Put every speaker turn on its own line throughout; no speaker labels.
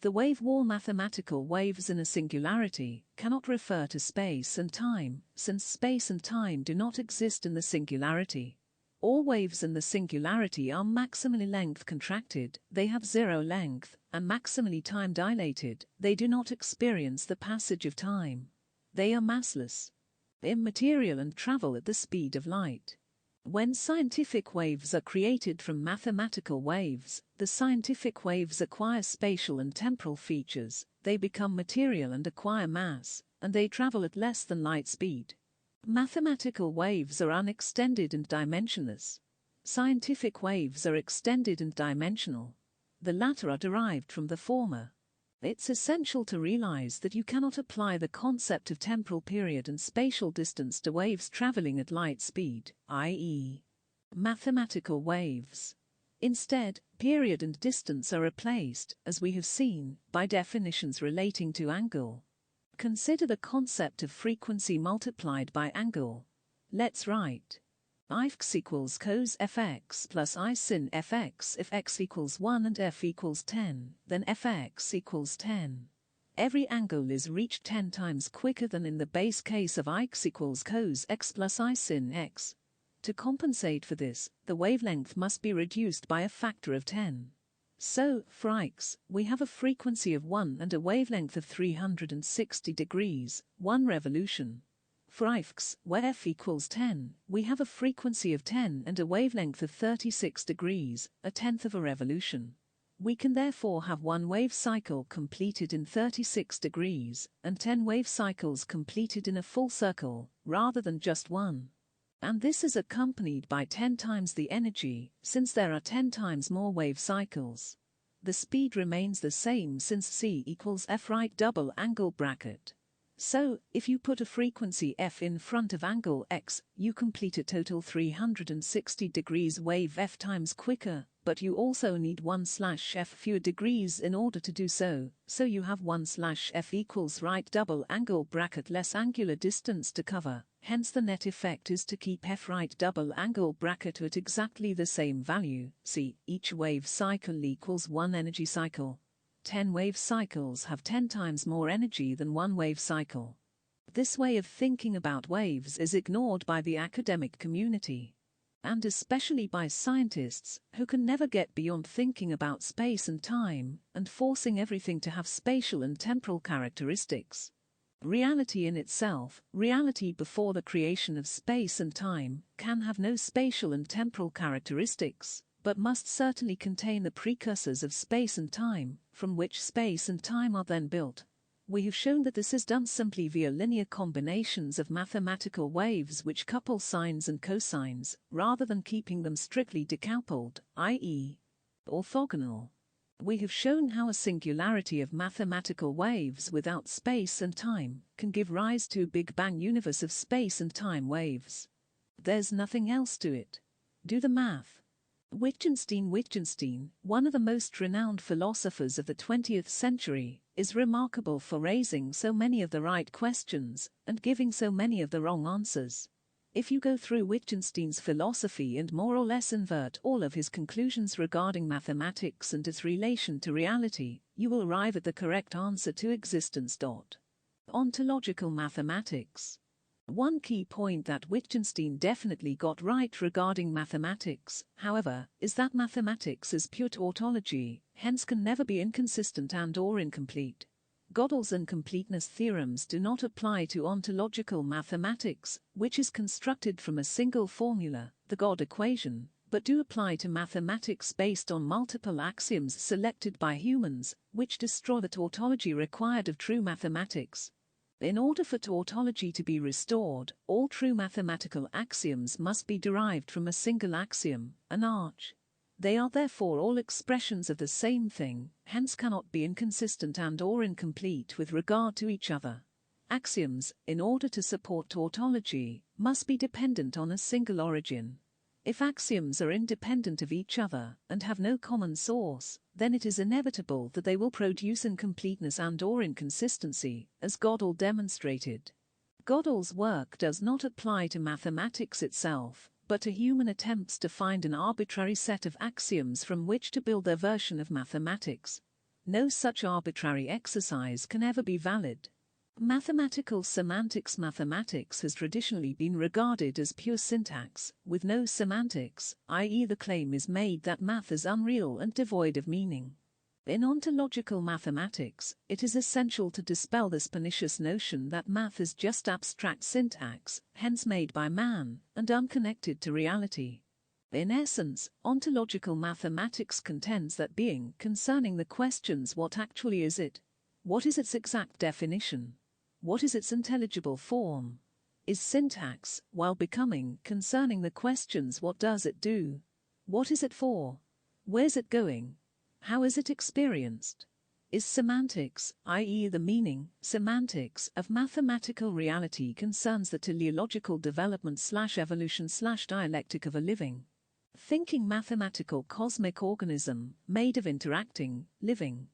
The wave-wall mathematical waves in a singularity cannot refer to space and time, since space and time do not exist in the singularity. All waves in the singularity are maximally length contracted, they have zero length, and maximally time dilated, they do not experience the passage of time. They are massless, immaterial, and travel at the speed of light. When scientific waves are created from mathematical waves, the scientific waves acquire spatial and temporal features, they become material and acquire mass, and they travel at less than light speed. Mathematical waves are unextended and dimensionless. Scientific waves are extended and dimensional. The latter are derived from the former. It's essential to realize that you cannot apply the concept of temporal period and spatial distance to waves traveling at light speed, i.e., mathematical waves. Instead, period and distance are replaced, as we have seen, by definitions relating to angle. Consider the concept of frequency multiplied by angle. Let's write If equals cos fx plus I sin fx if x equals 1 and f equals 10, then fx equals 10. Every angle is reached 10 times quicker than in the base case of x equals cos x plus I sin x. To compensate for this, the wavelength must be reduced by a factor of 10. So, for x, we have a frequency of 1 and a wavelength of 360 degrees, 1 revolution. For x, where f equals 10, we have a frequency of 10 and a wavelength of 36 degrees, a tenth of a revolution. We can therefore have 1 wave cycle completed in 36 degrees, and 10 wave cycles completed in a full circle, rather than just 1. And this is accompanied by 10 times the energy, since there are 10 times more wave cycles. The speed remains the same since c equals f right double angle bracket. So, if you put a frequency f in front of angle x, you complete a total 360 degrees wave f times quicker, but you also need 1/f fewer degrees in order to do so, so you have 1/f equals right double angle bracket less angular distance to cover, hence the net effect is to keep f right double angle bracket at exactly the same value. See, each wave cycle equals 1 energy cycle. 10 wave cycles have 10 times more energy than 1 wave cycle. This way of thinking about waves is ignored by the academic community, and especially by scientists, who can never get beyond thinking about space and time, and forcing everything to have spatial and temporal characteristics. Reality in itself, reality before the creation of space and time, can have no spatial and temporal characteristics, but must certainly contain the precursors of space and time, from which space and time are then built. We have shown that this is done simply via linear combinations of mathematical waves which couple sines and cosines, rather than keeping them strictly decoupled, i.e., orthogonal. We have shown how a singularity of mathematical waves without space and time can give rise to a Big Bang universe of space and time waves. There's nothing else to it. Do the math. Wittgenstein, one of the most renowned philosophers of the 20th century, is remarkable for raising so many of the right questions and giving so many of the wrong answers. If you go through Wittgenstein's philosophy and more or less invert all of his conclusions regarding mathematics and its relation to reality, you will arrive at the correct answer to existence. Ontological mathematics. One key point that Wittgenstein definitely got right regarding mathematics, however, is that mathematics is pure tautology, hence can never be inconsistent and/or incomplete. Gödel's incompleteness theorems do not apply to ontological mathematics, which is constructed from a single formula, the God equation, but do apply to mathematics based on multiple axioms selected by humans, which destroy the tautology required of true mathematics. In order for tautology to be restored, all true mathematical axioms must be derived from a single axiom, an arch. They are therefore all expressions of the same thing, hence cannot be inconsistent and/or incomplete with regard to each other. Axioms, in order to support tautology, must be dependent on a single origin. If axioms are independent of each other and have no common source, then it is inevitable that they will produce incompleteness and/or inconsistency, as Gödel demonstrated. Gödel's work does not apply to mathematics itself, but to human attempts to find an arbitrary set of axioms from which to build their version of mathematics. No such arbitrary exercise can ever be valid. Mathematical semantics. Mathematics has traditionally been regarded as pure syntax, with no semantics, i.e. the claim is made that math is unreal and devoid of meaning. In ontological mathematics, it is essential to dispel this pernicious notion that math is just abstract syntax, hence made by man, and unconnected to reality. In essence, ontological mathematics contends that being concerning the questions what actually is it? What is its exact definition? What is its intelligible form? Is syntax, while becoming concerning the questions what does it do? What is it for? Where's it going? How is it experienced? Is semantics, i.e. the meaning, semantics of mathematical reality concerns the teleological development/evolution/dialectic of a living, thinking mathematical cosmic organism made of interacting, living,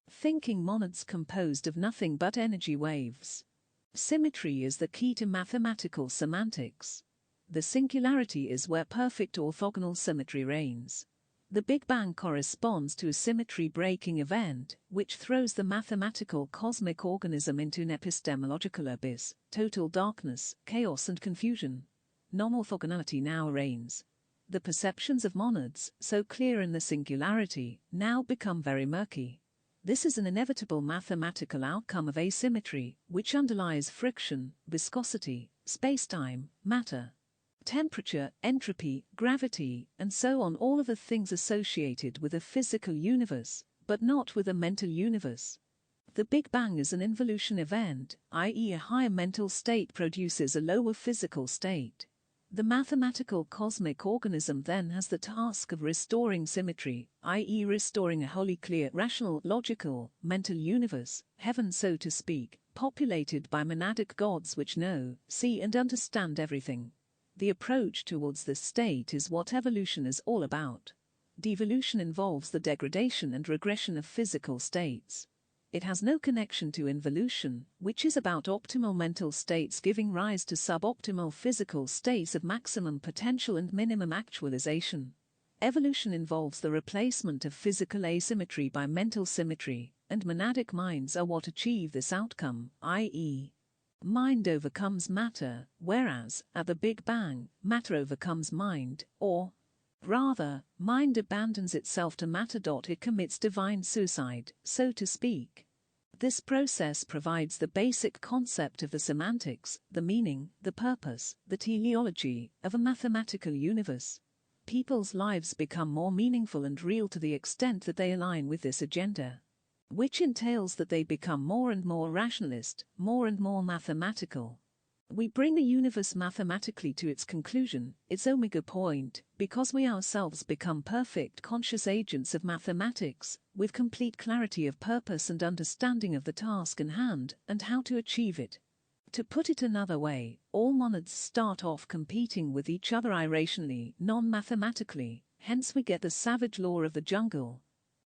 thinking monads composed of nothing but energy waves. Symmetry is the key to mathematical semantics. The singularity is where perfect orthogonal symmetry reigns. The Big Bang corresponds to a symmetry-breaking event, which throws the mathematical cosmic organism into an epistemological abyss, total darkness, chaos and confusion. Non-orthogonality now reigns. The perceptions of monads, so clear in the singularity, now become very murky. This is an inevitable mathematical outcome of asymmetry, which underlies friction, viscosity, spacetime, matter, temperature, entropy, gravity, and so on, all of the things associated with a physical universe, but not with a mental universe. The Big Bang is an involution event, i.e. a higher mental state produces a lower physical state. The mathematical cosmic organism then has the task of restoring symmetry, i.e. restoring a wholly clear, rational, logical, mental universe, heaven so to speak, populated by monadic gods which know, see and understand everything. The approach towards this state is what evolution is all about. Devolution involves the degradation and regression of physical states. It has no connection to involution, which is about optimal mental states giving rise to suboptimal physical states of maximum potential and minimum actualization. Evolution involves the replacement of physical asymmetry by mental symmetry, and monadic minds are what achieve this outcome, i.e., mind overcomes matter, whereas, at the Big Bang, matter overcomes mind, or, rather, mind abandons itself to matter. It commits divine suicide, so to speak. This process provides the basic concept of the semantics, the meaning, the purpose, the teleology of a mathematical universe. People's lives become more meaningful and real to the extent that they align with this agenda, which entails that they become more and more rationalist, more and more mathematical. We bring the universe mathematically to its conclusion, its omega point, because we ourselves become perfect conscious agents of mathematics, with complete clarity of purpose and understanding of the task in hand and how to achieve it. To put it another way, all monads start off competing with each other irrationally, non-mathematically, hence we get the savage law of the jungle.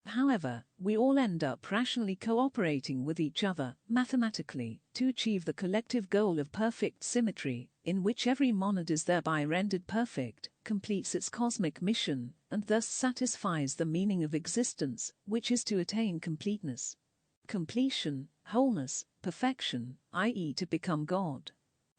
However, we all end up rationally cooperating with each other, mathematically, to achieve the collective goal of perfect symmetry, in which every monad is thereby rendered perfect, completes its cosmic mission, and thus satisfies the meaning of existence, which is to attain completeness. Completion, wholeness, perfection, i.e. to become God.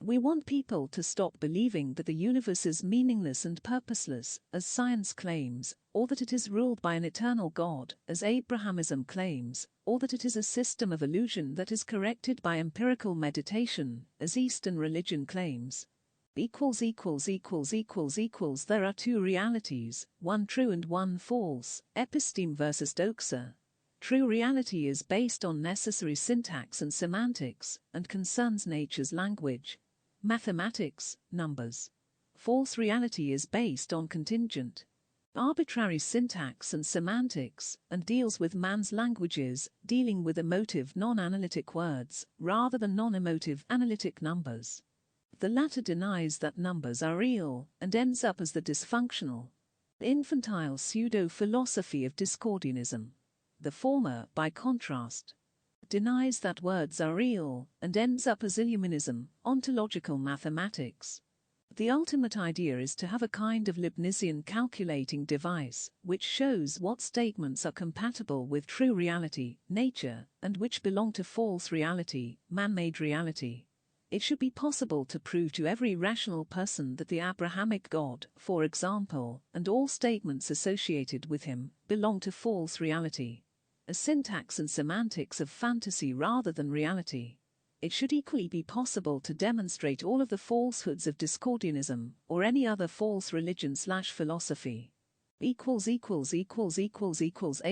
We want people to stop believing that the universe is meaningless and purposeless, as science claims, or that it is ruled by an eternal God, as Abrahamism claims, or that it is a system of illusion that is corrected by empirical meditation, as Eastern religion claims. There are two realities, one true and one false, episteme versus doxa. True reality is based on necessary syntax and semantics, and concerns nature's language, mathematics, numbers. False reality is based on contingent, arbitrary syntax and semantics, and deals with man's languages, dealing with emotive non-analytic words, rather than non-emotive analytic numbers. The latter denies that numbers are real, and ends up as the dysfunctional, infantile pseudo-philosophy of Discordianism. The former, by contrast, denies that words are real, and ends up as illuminism, ontological mathematics. The ultimate idea is to have a kind of Leibnizian calculating device, which shows what statements are compatible with true reality, nature, and which belong to false reality, man-made reality. It should be possible to prove to every rational person that the Abrahamic God, for example, and all statements associated with him, belong to false reality. A syntax and semantics of fantasy rather than reality. It should equally be possible to demonstrate all of the falsehoods of Discordianism or any other false religion/philosophy. A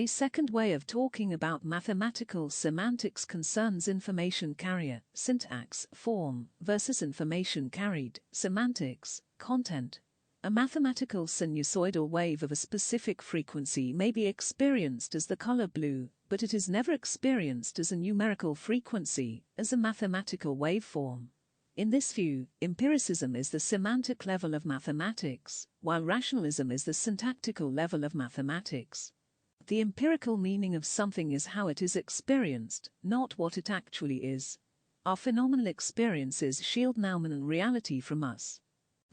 second way of talking about mathematical semantics concerns information carrier, syntax, form, versus information carried, semantics, content. A mathematical sinusoidal wave of a specific frequency may be experienced as the color blue, but it is never experienced as a numerical frequency, as a mathematical waveform. In this view, empiricism is the semantic level of mathematics, while rationalism is the syntactical level of mathematics. The empirical meaning of something is how it is experienced, not what it actually is. Our phenomenal experiences shield nominal reality from us.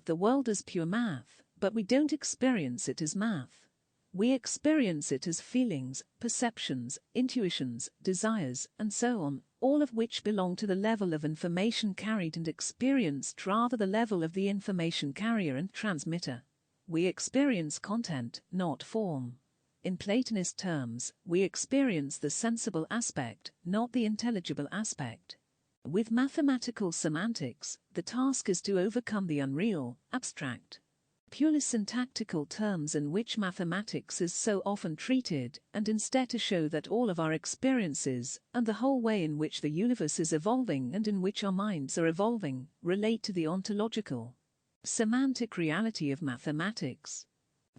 The world is pure math, but we don't experience it as math. We experience it as feelings, perceptions, intuitions, desires, and so on, all of which belong to the level of information carried and experienced rather the level of the information carrier and transmitter. We experience content, not form. In Platonist terms, we experience the sensible aspect, not the intelligible aspect. With mathematical semantics, the task is to overcome the unreal, abstract, purely syntactical terms in which mathematics is so often treated, and instead to show that all of our experiences, and the whole way in which the universe is evolving and in which our minds are evolving, relate to the ontological, semantic reality of mathematics.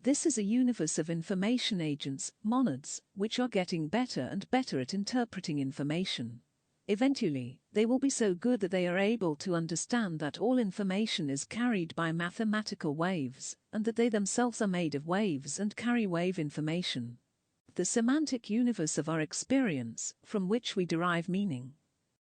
This is a universe of information agents, monads, which are getting better and better at interpreting information. Eventually, they will be so good that they are able to understand that all information is carried by mathematical waves, and that they themselves are made of waves and carry wave information. The semantic universe of our experience, from which we derive meaning,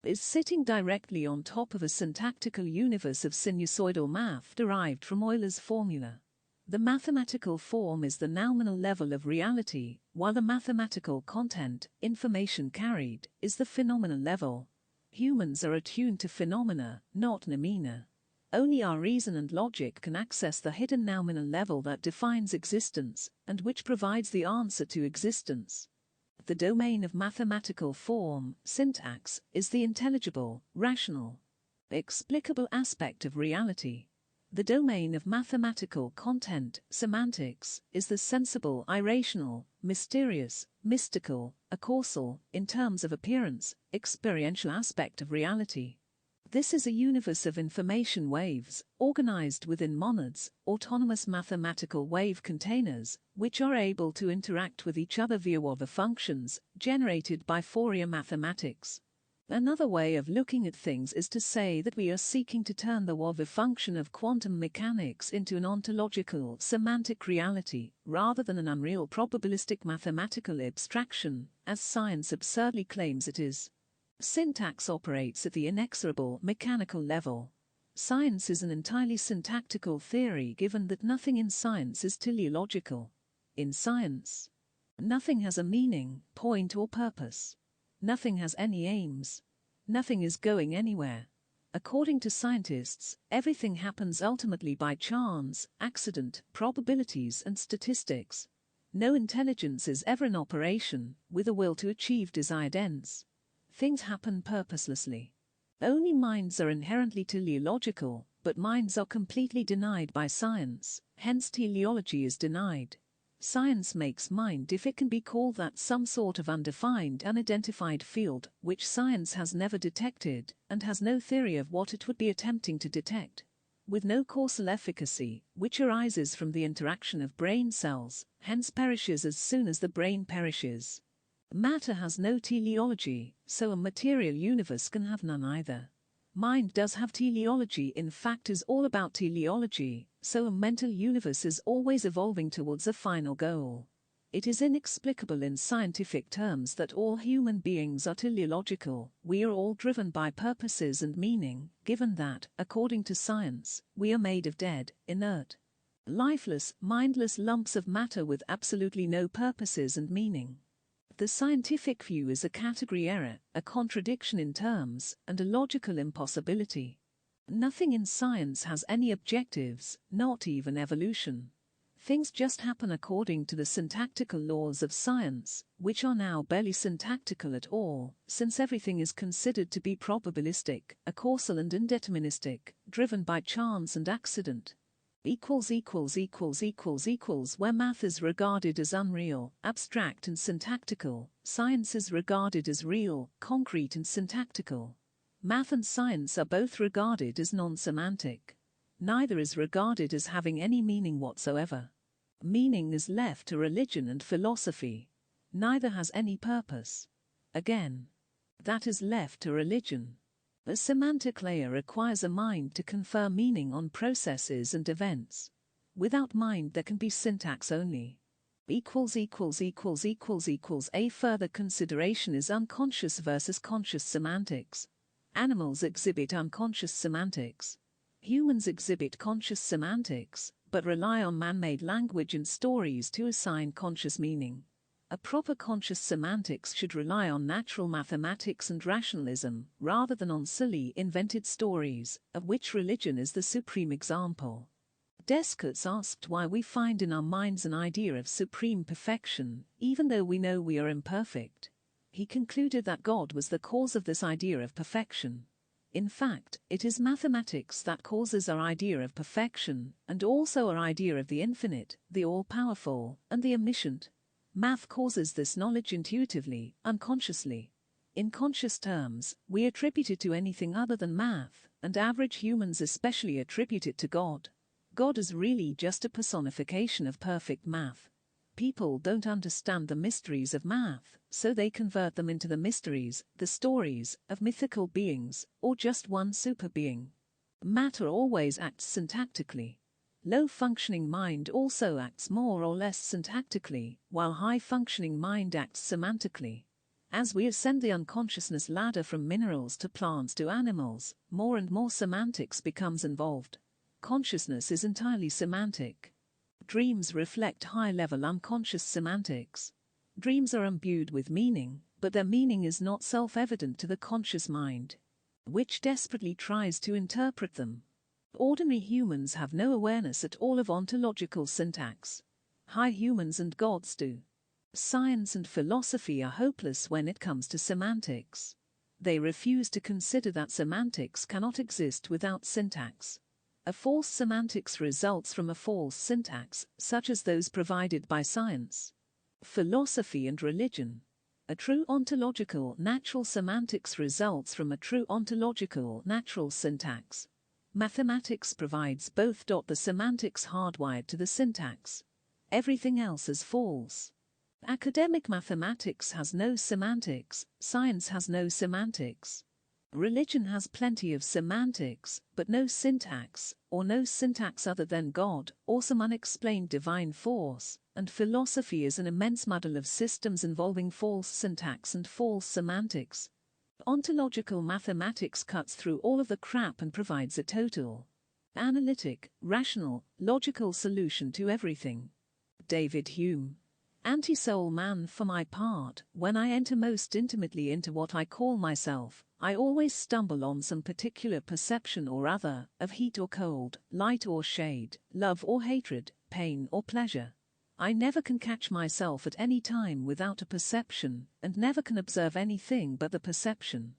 is sitting directly on top of a syntactical universe of sinusoidal math derived from Euler's formula. The mathematical form is the nominal level of reality, while the mathematical content, information carried, is the phenomenal level. Humans are attuned to phenomena, not noumena. Only our reason and logic can access the hidden nominal level that defines existence, and which provides the answer to existence. The domain of mathematical form, syntax, is the intelligible, rational, explicable aspect of reality. The domain of mathematical content, semantics, is the sensible, irrational, mysterious, mystical, acausal, in terms of appearance, experiential aspect of reality. This is a universe of information waves, organized within monads, autonomous mathematical wave containers, which are able to interact with each other via Wöhler functions, generated by Fourier mathematics. Another way of looking at things is to say that we are seeking to turn the Wöhler function of quantum mechanics into an ontological, semantic reality, rather than an unreal probabilistic mathematical abstraction, as science absurdly claims it is. Syntax operates at the inexorable, mechanical level. Science is an entirely syntactical theory given that nothing in science is teleological. In science, nothing has a meaning, point or purpose. Nothing has any aims. Nothing is going anywhere. According to scientists, everything happens ultimately by chance, accident, probabilities and statistics. No intelligence is ever in operation, with a will to achieve desired ends. Things happen purposelessly. Only minds are inherently teleological, but minds are completely denied by science, hence teleology is denied. Science makes mind if it can be called that some sort of undefined, unidentified field, which science has never detected, and has no theory of what it would be attempting to detect. With no causal efficacy, which arises from the interaction of brain cells, hence perishes as soon as the brain perishes. Matter has no teleology, so a material universe can have none either. Mind does have teleology, in fact is all about teleology, so a mental universe is always evolving towards a final goal. It is inexplicable in scientific terms that all human beings are teleological. We are all driven by purposes and meaning, given that, according to science, we are made of dead, inert, lifeless, mindless lumps of matter with absolutely no purposes and meaning. The scientific view is a category error, a contradiction in terms, and a logical impossibility. Nothing in science has any objectives, not even evolution. Things just happen according to the syntactical laws of science, which are now barely syntactical at all, since everything is considered to be probabilistic, causal and indeterministic, driven by chance and accident. Where math is regarded as unreal, abstract and syntactical, science is regarded as real, concrete and syntactical. Math and science are both regarded as non-semantic. Neither is regarded as having any meaning whatsoever. Meaning is left to religion and philosophy. Neither has any purpose. Again, that is left to religion. A semantic layer requires a mind to confer meaning on processes and events. Without mind there can be syntax only. A further consideration is unconscious versus conscious semantics. Animals exhibit unconscious semantics. Humans exhibit conscious semantics, but rely on man-made language and stories to assign conscious meaning. A proper conscious semantics should rely on natural mathematics and rationalism, rather than on silly, invented stories, of which religion is the supreme example. Descartes asked why we find in our minds an idea of supreme perfection, even though we know we are imperfect. He concluded that God was the cause of this idea of perfection. In fact, it is mathematics that causes our idea of perfection, and also our idea of the infinite, the all-powerful, and the omniscient. Math causes this knowledge intuitively, unconsciously. In conscious terms, we attribute it to anything other than math, and average humans especially attribute it to God. God is really just a personification of perfect math. People don't understand the mysteries of math, so they convert them into the mysteries, the stories, of mythical beings, or just one super being. Matter always acts syntactically. Low-functioning mind also acts more or less syntactically, while high-functioning mind acts semantically. As we ascend the unconsciousness ladder from minerals to plants to animals, more and more semantics becomes involved. Consciousness is entirely semantic. Dreams reflect high-level unconscious semantics. Dreams are imbued with meaning, but their meaning is not self-evident to the conscious mind, which desperately tries to interpret them. Ordinary humans have no awareness at all of ontological syntax. High humans and gods do. Science and philosophy are hopeless when it comes to semantics. They refuse to consider that semantics cannot exist without syntax. A false semantics results from a false syntax, such as those provided by science, philosophy and religion. A true ontological natural semantics results from a true ontological natural syntax. Mathematics provides both. The semantics hardwired to the syntax. Everything else is false. Academic mathematics has no semantics, science has no semantics. Religion has plenty of semantics, but no syntax, or no syntax other than God, or some unexplained divine force, and philosophy is an immense muddle of systems involving false syntax and false semantics. Ontological mathematics cuts through all of the crap and provides a total, analytic, rational, logical solution to everything. David Hume. Anti-soul man. For my part, when I enter most intimately into what I call myself, I always stumble on some particular perception or other, of heat or cold, light or shade, love or hatred, pain or pleasure. I never can catch myself at any time without a perception, and never can observe anything but the perception.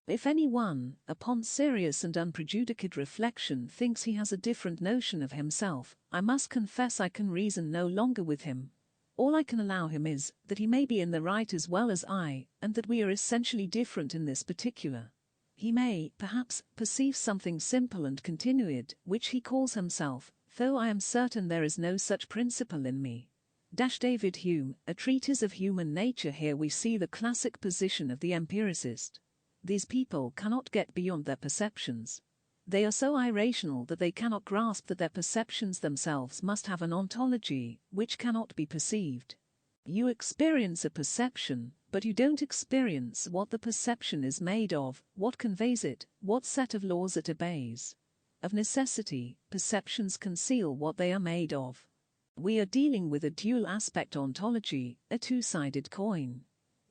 If anyone, upon serious and unprejudiced reflection, thinks he has a different notion of himself, I must confess I can reason no longer with him. All I can allow him is, that he may be in the right as well as I, and that we are essentially different in this particular. He may, perhaps, perceive something simple and continued, which he calls himself, though I am certain there is no such principle in me. David Hume, A Treatise of Human Nature. Here we see the classic position of the empiricist. These people cannot get beyond their perceptions. They are so irrational that they cannot grasp that their perceptions themselves must have an ontology, which cannot be perceived. You experience a perception, but you don't experience what the perception is made of, what conveys it, what set of laws it obeys. Of necessity, perceptions conceal what they are made of. We are dealing with a dual aspect ontology, a two-sided coin.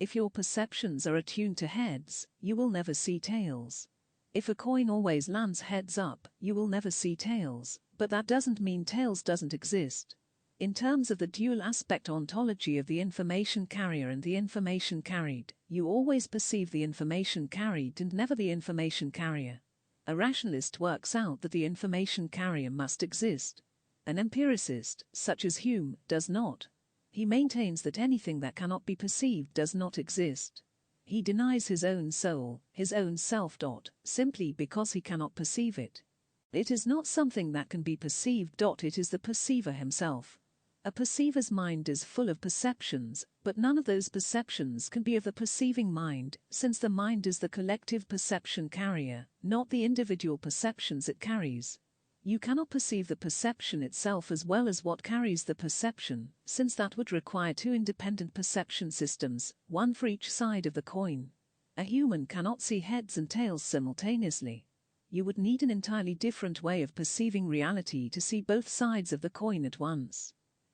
If your perceptions are attuned to heads, you will never see tails. If a coin always lands heads up, you will never see tails, but that doesn't mean tails doesn't exist. In terms of the dual aspect ontology of the information carrier and the information carried, you always perceive the information carried and never the information carrier. A rationalist works out that the information carrier must exist. An empiricist, such as Hume, does not. He maintains that anything that cannot be perceived does not exist. He denies his own soul, his own self. Simply because he cannot perceive it. It is not something that can be perceived. It is the perceiver himself. A perceiver's mind is full of perceptions, but none of those perceptions can be of the perceiving mind, since the mind is the collective perception carrier, not the individual perceptions it carries. You cannot perceive the perception itself as well as what carries the perception, since that would require two independent perception systems, one for each side of the coin. A human cannot see heads and tails simultaneously. You would need an entirely different way of perceiving reality to see both sides of the coin at once.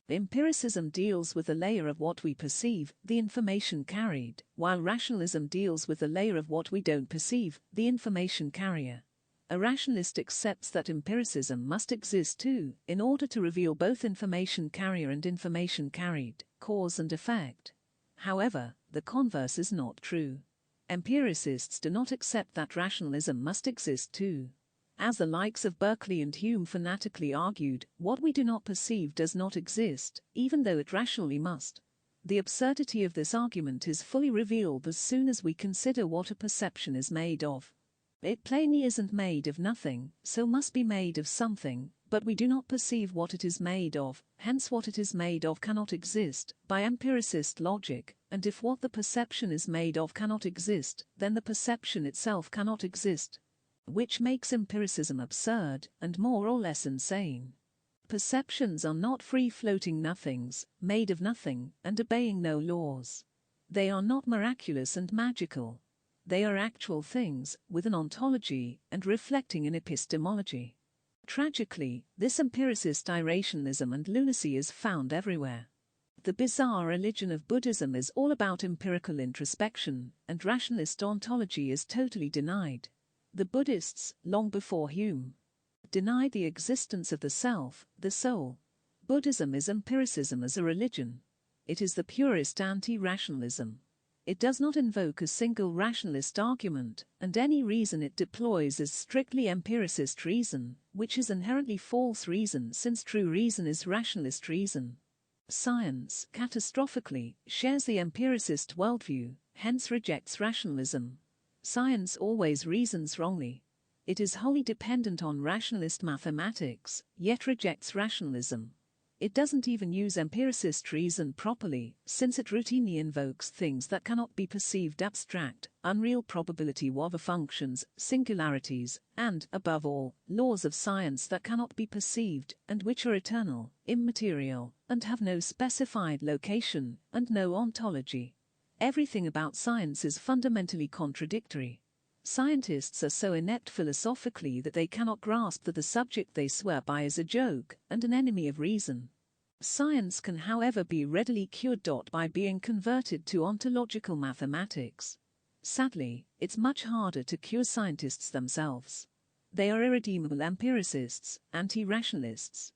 Empiricism deals with the layer of what we perceive, the information carried, while rationalism deals with the layer of what we don't perceive, the information carrier. A rationalist accepts that empiricism must exist too, in order to reveal both information carrier and information carried, cause and effect. However, the converse is not true. Empiricists do not accept that rationalism must exist too. As the likes of Berkeley and Hume fanatically argued, what we do not perceive does not exist, even though it rationally must. The absurdity of this argument is fully revealed as soon as we consider what a perception is made of. It plainly isn't made of nothing, so must be made of something, but we do not perceive what it is made of, hence what it is made of cannot exist, by empiricist logic, and if what the perception is made of cannot exist, then the perception itself cannot exist. Which makes empiricism absurd, and more or less insane. Perceptions are not free-floating nothings, made of nothing, and obeying no laws. They are not miraculous and magical. They are actual things, with an ontology, and reflecting an epistemology. Tragically, this empiricist irrationalism and lunacy is found everywhere. The bizarre religion of Buddhism is all about empirical introspection, and rationalist ontology is totally denied. The Buddhists, long before Hume, denied the existence of the self, the soul. Buddhism is empiricism as a religion. It is the purest anti-rationalism. It does not invoke a single rationalist argument, and any reason it deploys is strictly empiricist reason, which is inherently false reason since true reason is rationalist reason. Science, catastrophically, shares the empiricist worldview, hence rejects rationalism. Science always reasons wrongly. It is wholly dependent on rationalist mathematics, yet rejects rationalism. It doesn't even use empiricist reason properly, since it routinely invokes things that cannot be perceived, abstract, unreal probability Wöver functions, singularities, and, above all, laws of science that cannot be perceived, and which are eternal, immaterial, and have no specified location, and no ontology. Everything about science is fundamentally contradictory. Scientists are so inept philosophically that they cannot grasp that the subject they swear by is a joke and an enemy of reason. Science can, however, be readily cured by being converted to ontological mathematics. Sadly, it's much harder to cure scientists themselves. They are irredeemable empiricists, anti-rationalists.